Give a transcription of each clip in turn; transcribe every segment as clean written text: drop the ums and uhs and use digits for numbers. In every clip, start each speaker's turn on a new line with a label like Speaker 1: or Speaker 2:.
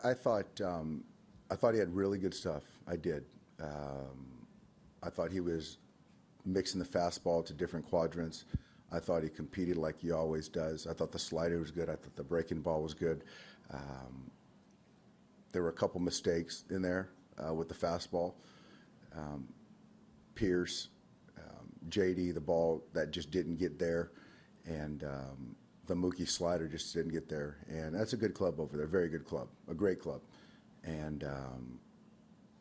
Speaker 1: I thought he had really good stuff. I did. I thought he was mixing the fastball to different quadrants. I thought he competed like he always does. I thought the slider was good. I thought the breaking ball was good. There were a couple mistakes in there with the fastball. Pierce, JD, the ball that just didn't get there, and the Mookie slider just didn't get there. And that's a good club over there, very good club, a great club. And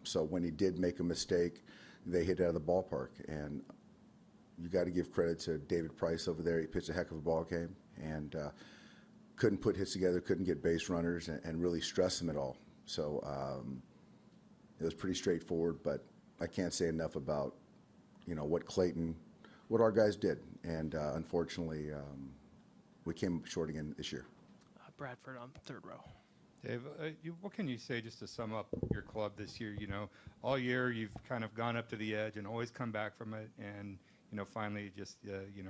Speaker 1: so when he did make a mistake, they hit it out of the ballpark. And you got to give credit to David Price over there. He pitched a heck of a ball game and couldn't put hits together, couldn't get base runners, and really stress them at all. So it was pretty straightforward, but I can't say enough about, what our guys did. And unfortunately, we came short again this year.
Speaker 2: Bradford on the third row.
Speaker 3: Dave, what can you say just to sum up your club this year? All year you've kind of gone up to the edge and always come back from it, and finally just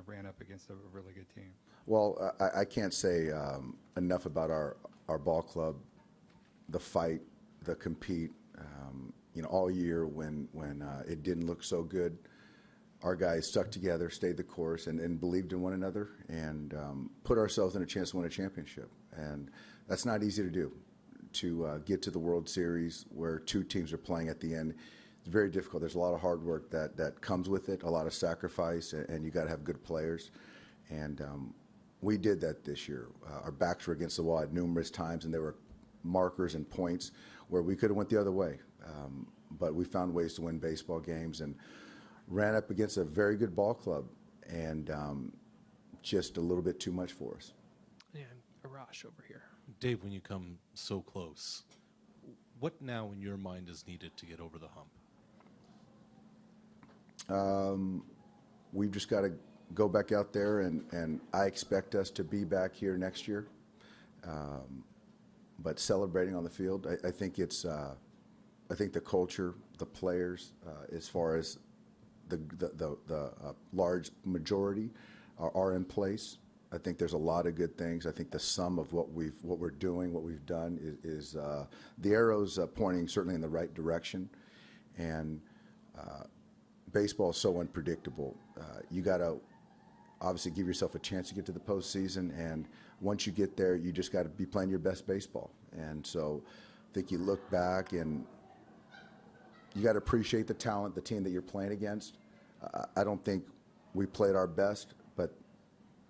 Speaker 3: ran up against a really good team.
Speaker 1: Well, I can't say enough about our ball club, the fight, the compete. All year when it didn't look so good, our guys stuck together, stayed the course, and believed in one another, and put ourselves in a chance to win a championship. And that's not easy to do, to get to the World Series where two teams are playing at the end. It's very difficult. There's a lot of hard work that comes with it, a lot of sacrifice, and you got to have good players. And we did that this year. Our backs were against the wall at numerous times, and there were markers and points where we could have went the other way. But we found ways to win baseball games and ran up against a very good ball club, and just a little bit too much for us.
Speaker 2: And Arash over here.
Speaker 4: Dave, when you come so close, what now in your mind is needed to get over the hump?
Speaker 1: We've just got to go back out there, and I expect us to be back here next year. But celebrating on the field, I think it's I think the culture, the players, as far as the large majority are in place. I think there's a lot of good things. I think the sum of what we're doing, what we've done is the arrows pointing certainly in the right direction. And baseball is so unpredictable. You got to obviously give yourself a chance to get to the postseason, and once you get there, you just got to be playing your best baseball. And so I think you look back and you got to appreciate the talent, the team that you're playing against. I don't think we played our best, but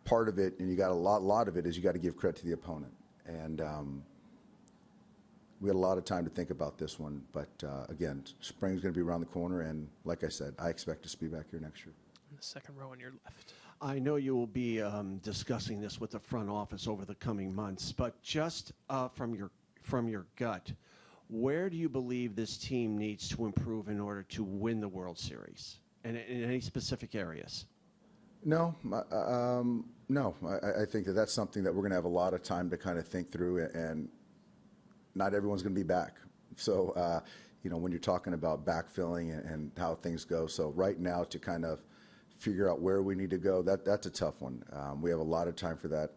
Speaker 1: part of it, and you got a lot of it, is you got to give credit to the opponent. And we had a lot of time to think about this one, but again, spring's going to be around the corner, and like I said, I expect us to be back here next year.
Speaker 2: In the second row on your left.
Speaker 5: I know you will be discussing this with the front office over the coming months, but just from your gut, where do you believe this team needs to improve in order to win the World Series, and in any specific areas?
Speaker 1: No. I think that's something that we're going to have a lot of time to kind of think through, and not everyone's going to be back. So, when you're talking about backfilling and how things go, so right now to kind of figure out where we need to go, that's a tough one. We have a lot of time for that.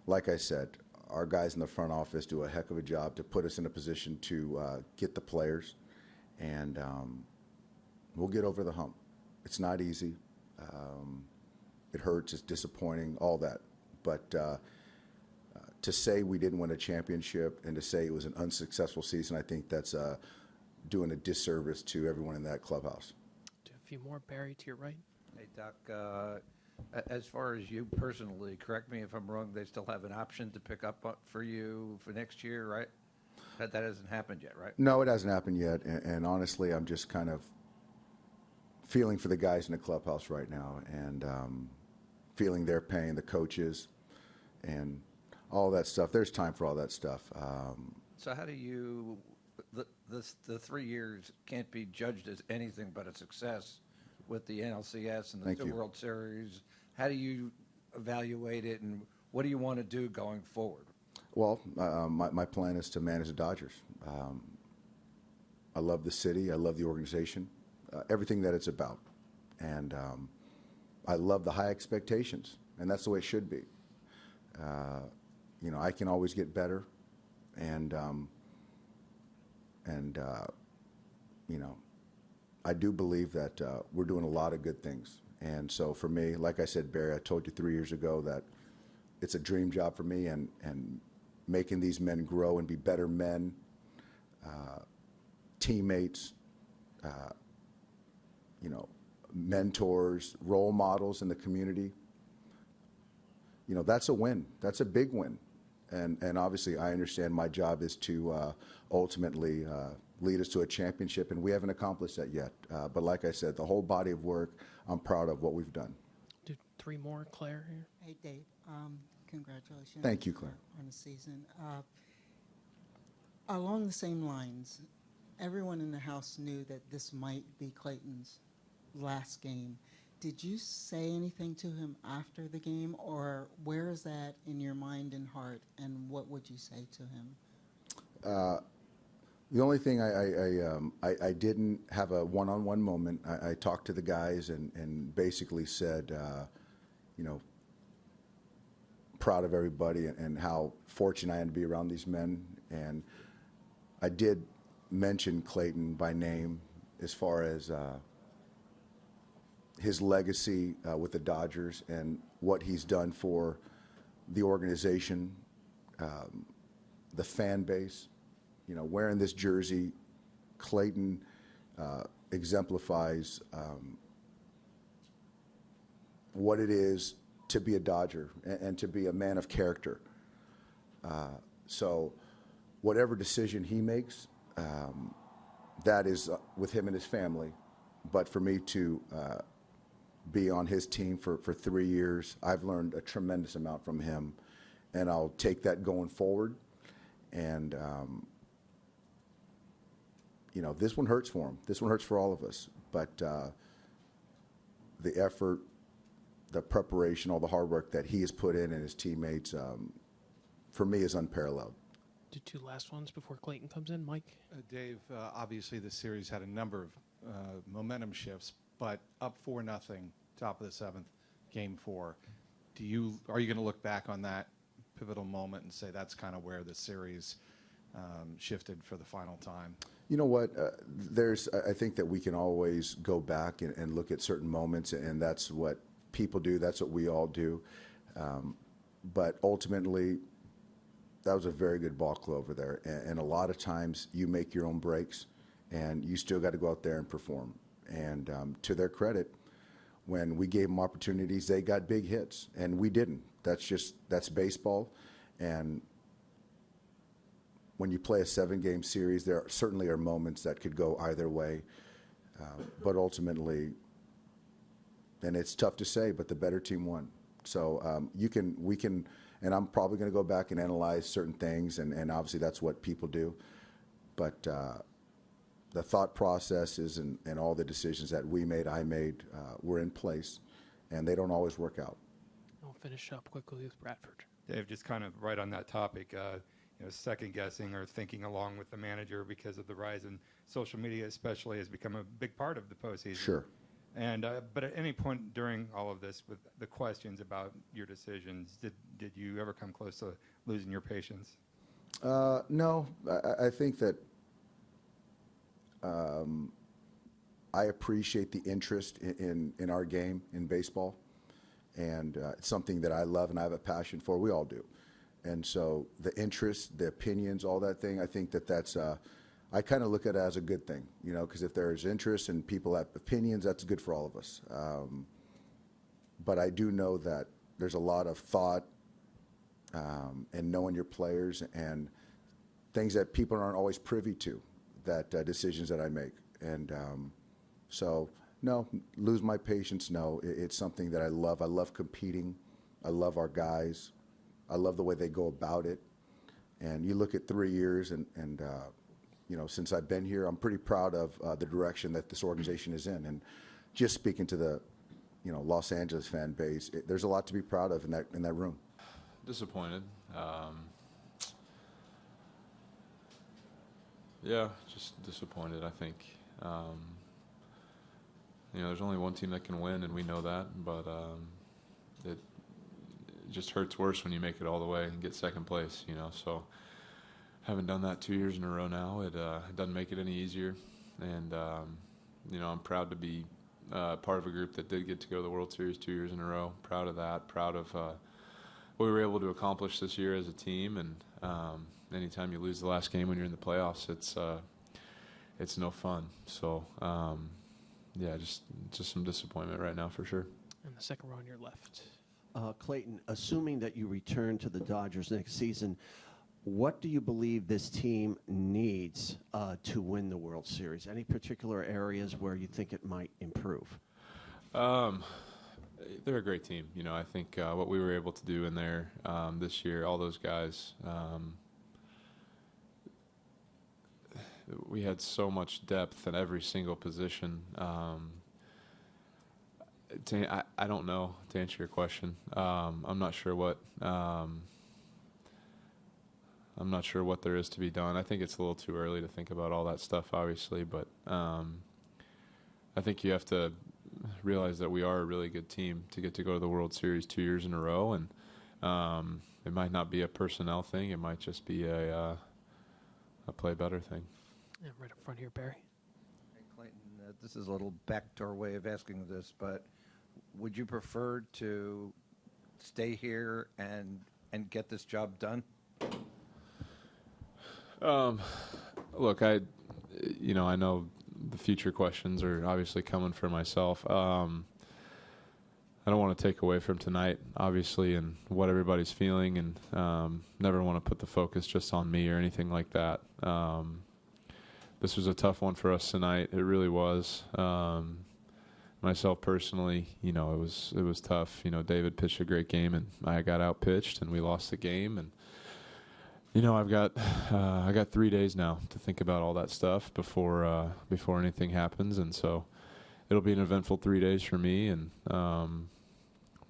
Speaker 1: Like I said, our guys in the front office do a heck of a job to put us in a position to get the players, and we'll get over the hump. It's not easy. It hurts. It's disappointing, all that. But to say we didn't win a championship and to say it was an unsuccessful season, I think that's doing a disservice to everyone in that clubhouse.
Speaker 2: Do a few more. Barry, to your right.
Speaker 6: Hey, Doc, as far as you personally, correct me if I'm wrong, they still have an option to pick up for you for next year, right? That hasn't happened yet, right?
Speaker 1: No, it hasn't happened yet. And honestly, I'm just kind of feeling for the guys in the clubhouse right now, and feeling their pain, the coaches, and all that stuff. There's time for all that stuff.
Speaker 6: So how do you, the 3 years can't be judged as anything but a success with the NLCS and the World Series. How do you evaluate it, and what do you want to do going forward?
Speaker 1: Well, my plan is to manage the Dodgers. I love the city. I love the organization, everything that it's about. And I love the high expectations, and that's the way it should be. I can always get better, and And I do believe that we're doing a lot of good things. And so for me, like I said, Barry, I told you 3 years ago that it's a dream job for me, and making these men grow and be better men, teammates, mentors, role models in the community. That's a win. That's a big win. And obviously I understand my job is to ultimately lead us to a championship, and we haven't accomplished that yet. But like I said, the whole body of work, I'm proud of what we've done.
Speaker 2: Do 3 more, Claire, here.
Speaker 7: Hey, Dave. Congratulations.
Speaker 1: Thank you, Claire.
Speaker 7: On the season. Along the same lines, everyone in the house knew that this might be Clayton's last game. Did you say anything to him after the game, or where is that in your mind and heart, and what would you say to him?
Speaker 1: The only thing I didn't have a one-on-one moment. I talked to the guys and basically said, proud of everybody and how fortunate I am to be around these men. And I did mention Clayton by name as far as his legacy with the Dodgers and what he's done for the organization, the fan base. Wearing this jersey, Clayton exemplifies what it is to be a Dodger and to be a man of character. So whatever decision he makes, that is with him and his family. But for me to be on his team for 3 years, I've learned a tremendous amount from him, and I'll take that going forward. And this one hurts for him. This one hurts for all of us. But the effort, the preparation, all the hard work that he has put in and his teammates, for me, is unparalleled.
Speaker 2: Do 2 last ones before Clayton comes in, Mike.
Speaker 8: Dave, obviously the series had a number of momentum shifts, but up 4-0, top of the 7th, Game 4. Are you going to look back on that pivotal moment and say that's kind of where the series shifted for the final time?
Speaker 1: You know what? I think that we can always go back and look at certain moments, and that's what people do. That's what we all do. But ultimately, that was a very good ball club over there. And a lot of times you make your own breaks, and you still got to go out there and perform. And to their credit, when we gave them opportunities, they got big hits, and we didn't. That's baseball. And when you play a 7-game series, there certainly are moments that could go either way. But ultimately, and it's tough to say, but the better team won. So we can, and I'm probably going to go back and analyze certain things, and obviously that's what people do. But the thought processes and all the decisions that I made, were in place, and they don't always work out.
Speaker 2: I'll finish up quickly with Bradford.
Speaker 3: Dave, just kind of right on that topic, second guessing or thinking along with the manager because of the rise in social media, especially, has become a big part of the postseason.
Speaker 1: Sure.
Speaker 3: And but at any point during all of this, with the questions about your decisions, did you ever come close to losing your patience?
Speaker 1: No, I think that I appreciate the interest in our game in baseball, and it's something that I love and I have a passion for. We all do. And so the interest, the opinions, all that thing, I think that's I kind of look at it as a good thing, because if there's interest and people have opinions, that's good for all of us. But I do know that there's a lot of thought and knowing your players and things that people aren't always privy to, that decisions that I make. And so, no, lose my patience, no. It's something that I love. I love competing. I love our guys. I love the way they go about it. And you look at 3 years, and since I've been here, I'm pretty proud of the direction that this organization is in. And just speaking to the, Los Angeles fan base, there's a lot to be proud of in that room.
Speaker 9: Disappointed. Yeah, just disappointed, I think. There's only one team that can win, and we know that, but it just hurts worse when you make it all the way and get second place, so Haven't done that 2 years in a row now. It doesn't make it any easier. And, I'm proud to be part of a group that did get to go to the World Series 2 years in a row. Proud of that. Proud of what we were able to accomplish this year as a team. And anytime you lose the last game when you're in the playoffs, it's no fun. So, just some disappointment right now for sure.
Speaker 2: And the second row on your left.
Speaker 5: Clayton, assuming that you return to the Dodgers next season, what do you believe this team needs to win the World Series? Any particular areas where you think it might improve?
Speaker 9: They're a great team. I think what we were able to do in there this year, all those guys, we had so much depth at every single position. I don't know, to answer your question. I'm not sure what there is to be done. I think it's a little too early to think about all that stuff, obviously, but I think you have to realize that we are a really good team to get to go to the World Series 2 years in a row, and it might not be a personnel thing. It might just be a play better thing.
Speaker 2: Yeah, right up front here, Barry.
Speaker 6: Hey, Clayton, this is a little backdoor way of asking this, but would you prefer to stay here and get this job done?
Speaker 9: Look, I know the future questions are obviously coming for myself. I don't want to take away from tonight, obviously, and what everybody's feeling, and never want to put the focus just on me or anything like that. This was a tough one for us tonight. It really was. Myself personally, it was tough. David pitched a great game, and I got out-pitched, and we lost the game. And I got 3 days now to think about all that stuff before anything happens, and so it'll be an eventful 3 days for me, and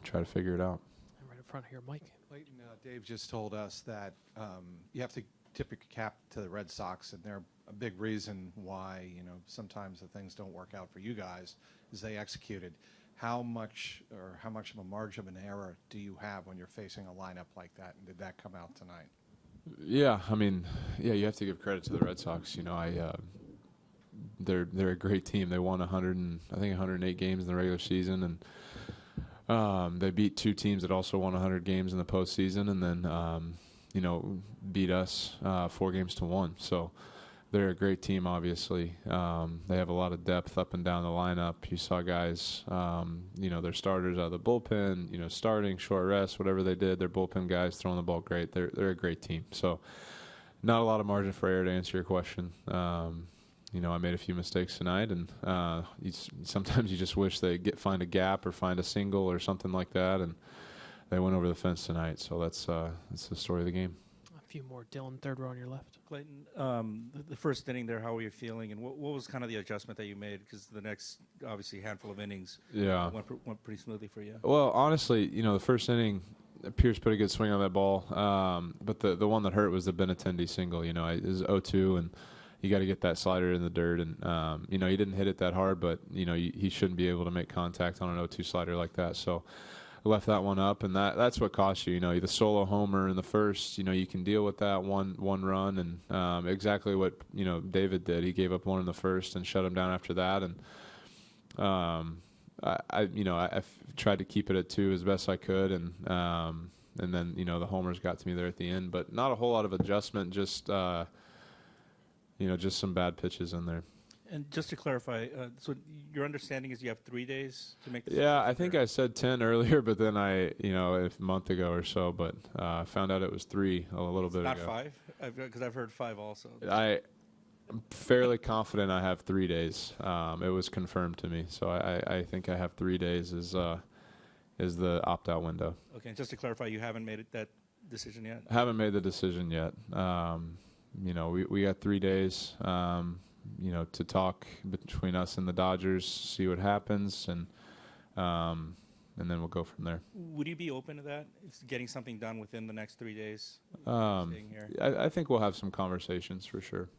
Speaker 9: try to figure it out.
Speaker 2: And right up front here, Mike.
Speaker 8: Clayton, Dave just told us that you have to tip your cap to the Red Sox, and they're a big reason why sometimes the things don't work out for you guys is they executed. How much of a margin of an error do you have when you're facing a lineup like that, and did that come out tonight?
Speaker 9: Yeah, you have to give credit to the Red Sox. They're a great team. They won 108 games in the regular season, and they beat two teams that also won 100 games in the postseason, and then beat us 4-1. So they're a great team. Obviously, they have a lot of depth up and down the lineup. You saw guys, their starters out of the bullpen, starting, short rest, whatever they did. Their bullpen guys throwing the ball great. They're a great team. So not a lot of margin for error to answer your question. I made a few mistakes tonight, and sometimes you just wish they find a gap or find a single or something like that, and they went over the fence tonight. So that's the story of the game.
Speaker 2: A few more. Dylan, third row on your left.
Speaker 10: Clayton, the first inning there, how were you feeling, and what was kind of the adjustment that you made? Because the next, obviously, handful of innings went pretty smoothly for you.
Speaker 9: Well, honestly, the first inning, Pierce put a good swing on that ball, but the one that hurt was the Benintendi single. It was 0-2, and you got to get that slider in the dirt, and he didn't hit it that hard, but he shouldn't be able to make contact on an 0-2 slider like that. So I left that one up, and that's what cost you. The solo homer in the first. You can deal with that one run, and exactly what David did. He gave up one in the first and shut him down after that, and I tried to keep it at 2 as best I could, and then the homers got to me there at the end, but not a whole lot of adjustment. Just just some bad pitches in there.
Speaker 10: And just to clarify, so your understanding is you have 3 days to make this?
Speaker 9: Yeah, I think I said 10 earlier, but then a month ago or so, but I found out it was 3 a little bit
Speaker 10: not
Speaker 9: ago.
Speaker 10: Not 5? Because I've heard 5 also.
Speaker 9: I'm fairly confident I have 3 days. It was confirmed to me, so I think I have 3 days is the opt-out window.
Speaker 10: Okay, and just to clarify, you haven't made that decision yet?
Speaker 9: I haven't made the decision yet. We got 3 days, to talk between us and the Dodgers, see what happens, and then we'll go from there.
Speaker 10: Would you be open to that, getting something done within the next 3 days?
Speaker 9: I think we'll have some conversations for sure.